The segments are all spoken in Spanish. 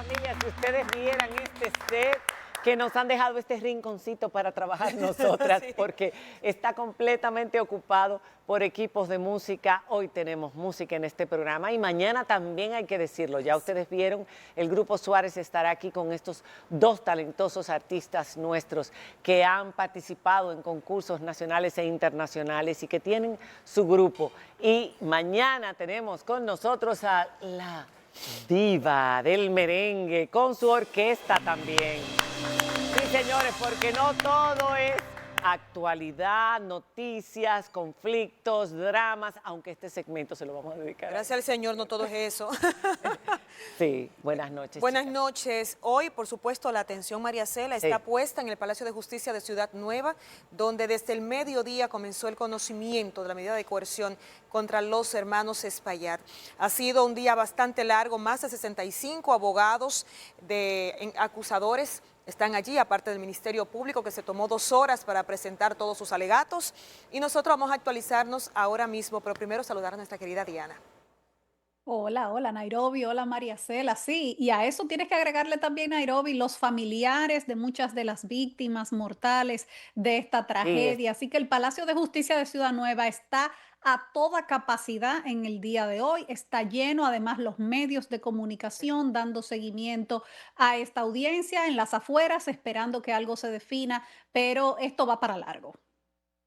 Maravilla, si ustedes vieran este set que nos han dejado este rinconcito para trabajar nosotras, Sí. porque está completamente ocupado por equipos de música. Hoy tenemos música en este programa y mañana también hay que decirlo. Ya ustedes vieron, el Grupo Suárez estará aquí con estos dos talentosos artistas nuestros que han participado en concursos nacionales e internacionales y que tienen su grupo. Y mañana tenemos con nosotros a la diva del merengue con su orquesta también. Sí, señores, porque no todo es actualidad, noticias, conflictos, dramas, aunque este segmento se lo vamos a dedicar a Gracias al Señor, no todo es eso. Sí, buenas noches, Buenas chicas. noches. Hoy, por supuesto, la atención María Cela está Sí. puesta en el Palacio de Justicia de Ciudad Nueva, donde desde el mediodía comenzó el conocimiento de la medida de coerción contra los hermanos Espaillat. Ha sido un día bastante largo, más de 65 abogados acusadores están allí, aparte del Ministerio Público, que se tomó 2 horas para presentar todos sus alegatos. Y nosotros vamos a actualizarnos ahora mismo, pero primero saludar a nuestra querida Diana. Hola, hola Nairobi, hola María Cela, sí, y a eso tienes que agregarle también Nairobi los familiares de muchas de las víctimas mortales de esta Sí, tragedia, así que el Palacio de Justicia de Ciudad Nueva está a toda capacidad en el día de hoy, está lleno, además los medios de comunicación dando seguimiento a esta audiencia en las afueras, esperando que algo se defina, pero esto va para largo.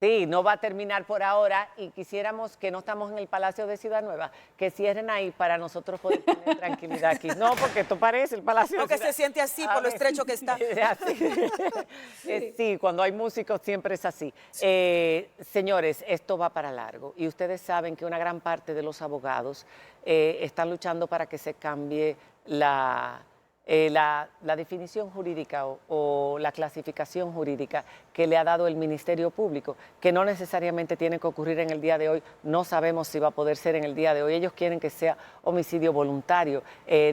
sí, no va a terminar por ahora y quisiéramos que no estamos en el Palacio de Ciudad Nueva, que cierren ahí para nosotros poder tener tranquilidad aquí. No, porque esto parece el Palacio de Aunque Ciudad. se siente así A por lo ver, estrecho que está. es así. Sí, cuando hay músicos siempre es así. Señores, esto va para largo y ustedes saben que una gran parte de los abogados están luchando para que se cambie la definición jurídica o la clasificación jurídica que le ha dado el Ministerio Público, que no necesariamente tiene que ocurrir en el día de hoy, no sabemos si va a poder ser en el día de hoy, ellos quieren que sea homicidio voluntario,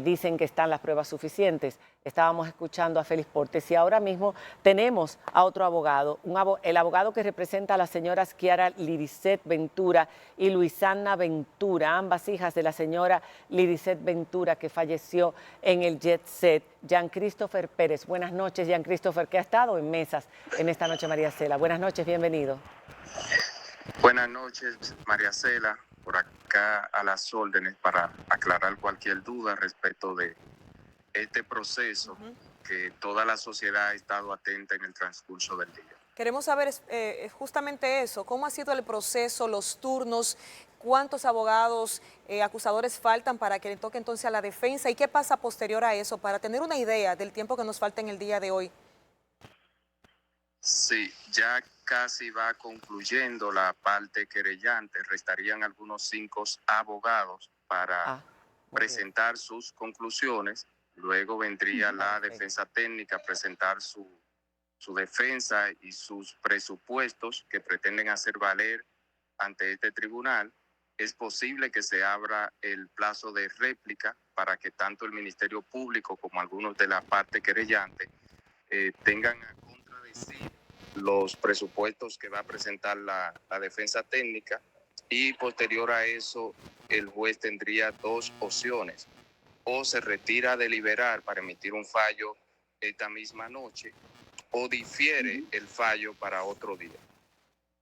dicen que están las pruebas suficientes. Estábamos escuchando a Félix Portes y ahora mismo tenemos a otro abogado, el abogado que representa a las señoras Kiara Liricet Ventura y Luisana Ventura, ambas hijas de la señora Liricet Ventura que falleció en el Jet Set, Jean Christopher Pérez. Buenas noches, Jean Christopher, que ha estado en mesas en esta noche, María Cela. Buenas noches, bienvenido. Buenas noches, María Cela, por acá a las órdenes para aclarar cualquier duda respecto de este proceso que toda la sociedad ha estado atenta en el transcurso del día. Queremos saber justamente eso, cómo ha sido el proceso, los turnos, cuántos abogados acusadores faltan para que le toque entonces a la defensa y qué pasa posterior a eso, para tener una idea del tiempo que nos falta en el día de hoy. Sí, ya casi va concluyendo la parte querellante, restarían algunos 5 abogados para presentar sus conclusiones, luego vendría la defensa técnica a presentar su defensa y sus presupuestos que pretenden hacer valer ante este tribunal. Es posible que se abra el plazo de réplica para que tanto el Ministerio Público como algunos de la parte querellante tengan a contradecir los presupuestos que va a presentar la defensa técnica y posterior a eso el juez tendría 2 opciones: o se retira a deliberar para emitir un fallo esta misma noche o difiere el fallo para otro día.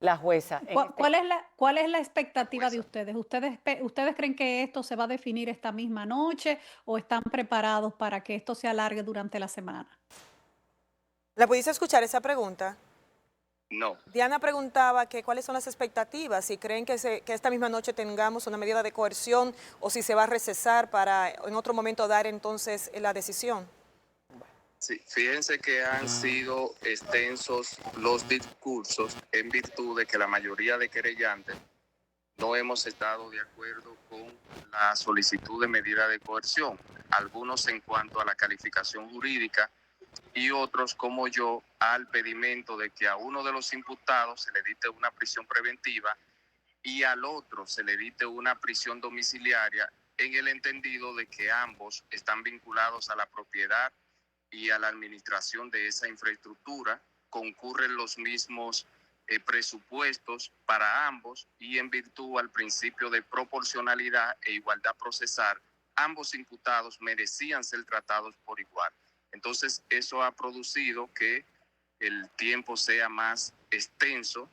La jueza. ¿Cuál es la expectativa de ustedes? ¿Ustedes creen que esto se va a definir esta misma noche o están preparados para que esto se alargue durante la semana? ¿La pudiste escuchar esa pregunta? No. Diana preguntaba que cuáles son las expectativas, si creen que esta misma noche tengamos una medida de coerción o si se va a recesar para en otro momento dar entonces la decisión. Sí, fíjense que han sido extensos los discursos en virtud de que la mayoría de querellantes no hemos estado de acuerdo con la solicitud de medida de coerción, algunos en cuanto a la calificación jurídica y otros como yo al pedimento de que a uno de los imputados se le dicte una prisión preventiva y al otro se le dicte una prisión domiciliaria en el entendido de que ambos están vinculados a la propiedad y a la administración de esa infraestructura, concurren los mismos presupuestos para ambos y en virtud al principio de proporcionalidad e igualdad procesal ambos imputados merecían ser tratados por igual. Entonces, eso ha producido que el tiempo sea más extenso.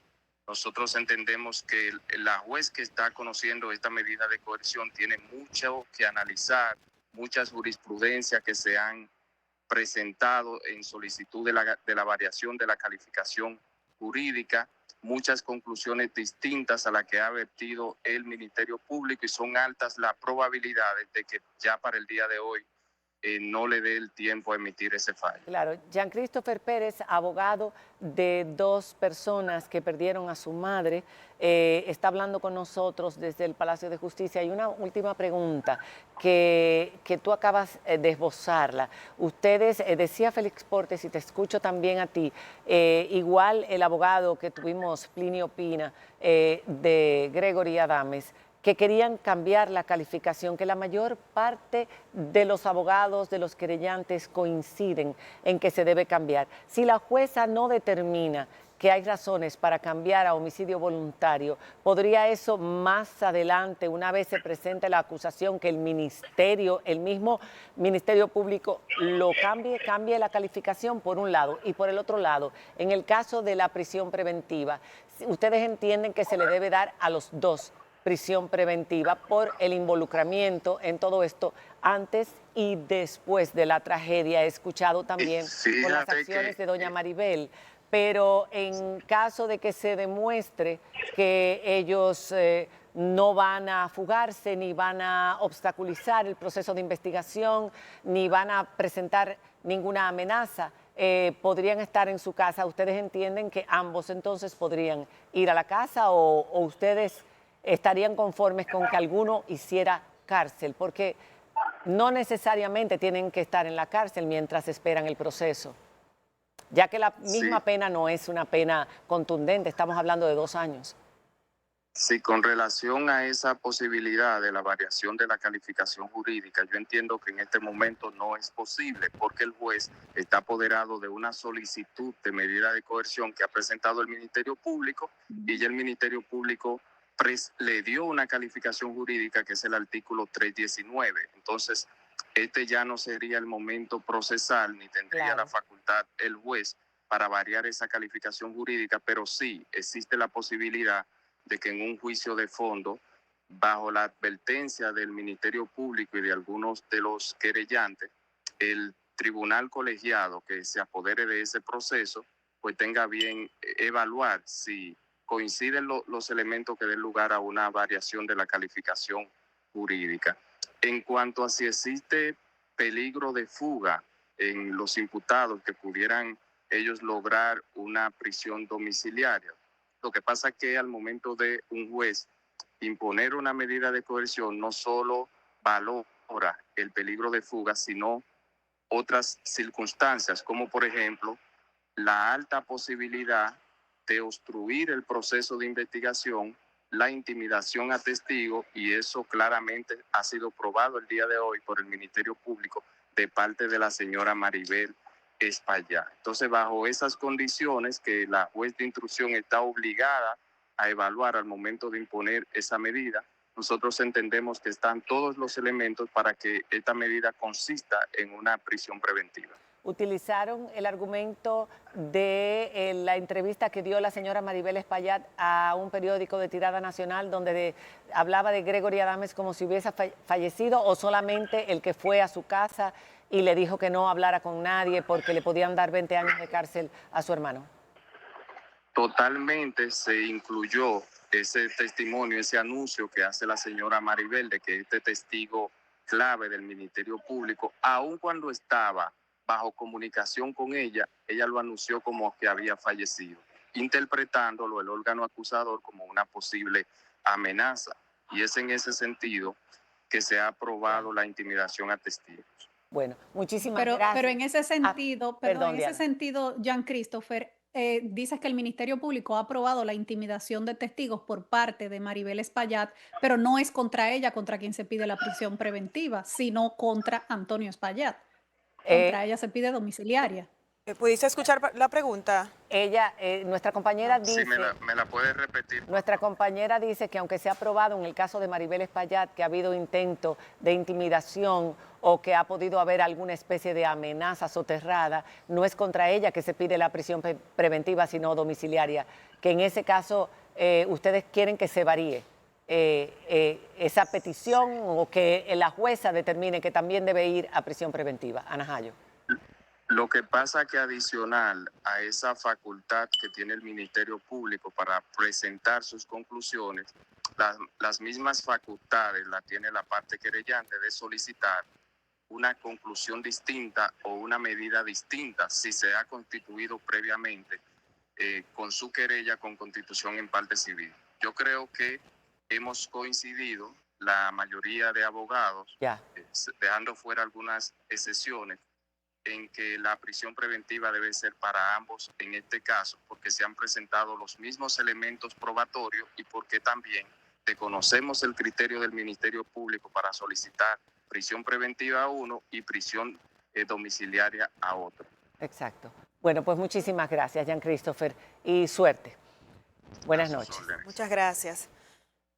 Nosotros entendemos que la juez que está conociendo esta medida de coerción tiene mucho que analizar, muchas jurisprudencias que se han presentado en solicitud de la variación de la calificación jurídica, muchas conclusiones distintas a las que ha vertido el Ministerio Público, y son altas las probabilidades de que ya para el día de hoy no le dé el tiempo a emitir ese fallo. Claro, Jean Christopher Pérez, abogado de dos personas que perdieron a su madre, está hablando con nosotros desde el Palacio de Justicia. Y una última pregunta que tú acabas de esbozarla. Ustedes, decía Félix Portes, y te escucho también a ti, igual el abogado que tuvimos, Plinio Pina, de Gregory Adames, que querían cambiar la calificación, que la mayor parte de los abogados, de los querellantes, coinciden en que se debe cambiar. Si la jueza no determina que hay razones para cambiar a homicidio voluntario, ¿podría eso más adelante, una vez se presente la acusación, que el ministerio, el mismo Ministerio Público, lo cambie la calificación por un lado? Y por el otro lado, en el caso de la prisión preventiva, ¿ustedes entienden que se le debe dar a los dos prisión preventiva por el involucramiento en todo esto antes y después de la tragedia? He escuchado también con las acciones de doña Maribel, pero en caso de que se demuestre que ellos no van a fugarse, ni van a obstaculizar el proceso de investigación, ni van a presentar ninguna amenaza, podrían estar en su casa. ¿Ustedes entienden que ambos entonces podrían ir a la casa, o ustedes estarían conformes con que alguno hiciera cárcel? Porque no necesariamente tienen que estar en la cárcel mientras esperan el proceso, ya que la misma pena no es una pena contundente, estamos hablando de 2 años. Sí, con relación a esa posibilidad de la variación de la calificación jurídica, yo entiendo que en este momento no es posible, porque el juez está apoderado de una solicitud de medida de coerción que ha presentado el Ministerio Público, y ya el Ministerio Público le dio una calificación jurídica que es el artículo 319. Entonces, este ya no sería el momento procesal, ni tendría la facultad el juez para variar esa calificación jurídica, pero sí existe la posibilidad de que en un juicio de fondo, bajo la advertencia del Ministerio Público y de algunos de los querellantes, el tribunal colegiado que se apodere de ese proceso, pues tenga bien evaluar si coinciden los elementos que den lugar a una variación de la calificación jurídica. En cuanto a si existe peligro de fuga en los imputados que pudieran ellos lograr una prisión domiciliaria, lo que pasa es que al momento de un juez imponer una medida de coerción, no solo valora el peligro de fuga, sino otras circunstancias, como por ejemplo la alta posibilidad de obstruir el proceso de investigación, la intimidación a testigos, y eso claramente ha sido probado el día de hoy por el Ministerio Público de parte de la señora Maribel Espaillat. Entonces, bajo esas condiciones que la juez de instrucción está obligada a evaluar al momento de imponer esa medida, nosotros entendemos que están todos los elementos para que esta medida consista en una prisión preventiva. Utilizaron el argumento de la entrevista que dio la señora Maribel Espaillat a un periódico de tirada nacional, donde hablaba de Gregory Adames como si hubiese fallecido, o solamente el que fue a su casa y le dijo que no hablara con nadie porque le podían dar 20 años de cárcel a su hermano. Totalmente se incluyó ese testimonio, ese anuncio que hace la señora Maribel de que este testigo clave del Ministerio Público, aun cuando estaba bajo comunicación con ella, ella lo anunció como que había fallecido, interpretándolo el órgano acusador como una posible amenaza. Y es en ese sentido que se ha aprobado la intimidación a testigos. Bueno, muchísimas gracias. Pero en ese sentido, perdón, en ese sentido, Jean Christopher, dices que el Ministerio Público ha aprobado la intimidación de testigos por parte de Maribel Espaillat, pero no es contra ella contra quien se pide la prisión preventiva, sino contra Antonio Espaillat. Contra ella se pide domiciliaria. ¿Pudiste escuchar la pregunta? Ella, nuestra compañera dice... Sí, me la puede repetir. Nuestra compañera dice que aunque se ha probado en el caso de Maribel Espaillat que ha habido intento de intimidación o que ha podido haber alguna especie de amenaza soterrada, no es contra ella que se pide la prisión preventiva, sino domiciliaria, que en ese caso ustedes quieren que se varíe esa petición o que la jueza determine que también debe ir a prisión preventiva. Ana Jayo. Lo que pasa que adicional a esa facultad que tiene el Ministerio Público para presentar sus conclusiones, las mismas facultades las tiene la parte querellante de solicitar una conclusión distinta o una medida distinta si se ha constituido previamente con su querella con constitución en parte civil. Yo creo que hemos coincidido la mayoría de abogados, dejando fuera algunas excepciones, en que la prisión preventiva debe ser para ambos en este caso, porque se han presentado los mismos elementos probatorios y porque también desconocemos el criterio del Ministerio Público para solicitar prisión preventiva a uno y prisión domiciliaria a otro. Exacto. Bueno, pues muchísimas gracias, Jean Christopher, y suerte. Buenas noches. Muchas gracias.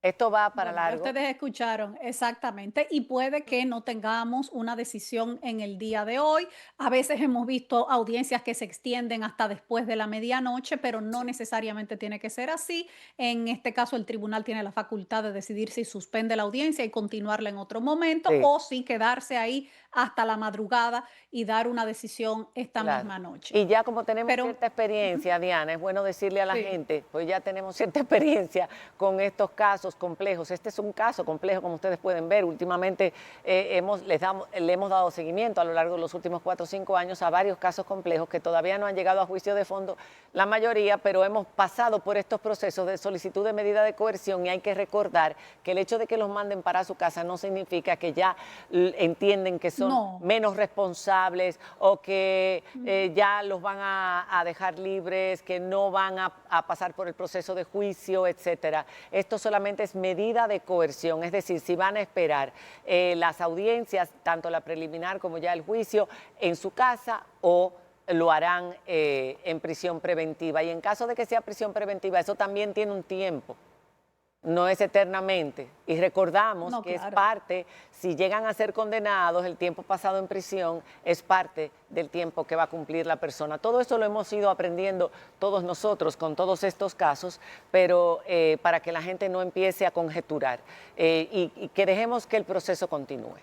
Esto va para largo. Ustedes escucharon, exactamente, y puede que no tengamos una decisión en el día de hoy. A veces hemos visto audiencias que se extienden hasta después de la medianoche, pero no necesariamente tiene que ser así. En este caso, el tribunal tiene la facultad de decidir si suspende la audiencia y continuarla en otro momento o si quedarse ahí hasta la madrugada y dar una decisión esta misma noche. Y ya como tenemos cierta experiencia, Diana, es bueno decirle a la gente, pues ya tenemos cierta experiencia con estos casos complejos. Este es un caso complejo, como ustedes pueden ver. Últimamente le hemos dado seguimiento a lo largo de los últimos 4 o 5 años a varios casos complejos que todavía no han llegado a juicio de fondo, la mayoría, pero hemos pasado por estos procesos de solicitud de medida de coerción y hay que recordar que el hecho de que los manden para su casa no significa que ya entienden que son menos responsables o que ya los van a dejar libres, que no van a pasar por el proceso de juicio, etcétera. Esto solamente es medida de coerción, es decir, si van a esperar las audiencias, tanto la preliminar como ya el juicio, en su casa o lo harán en prisión preventiva. Y en caso de que sea prisión preventiva, eso también tiene un tiempo. No es eternamente. Y recordamos que es parte, si llegan a ser condenados, el tiempo pasado en prisión es parte del tiempo que va a cumplir la persona. Todo eso lo hemos ido aprendiendo todos nosotros con todos estos casos, pero para que la gente no empiece a conjeturar y que dejemos que el proceso continúe.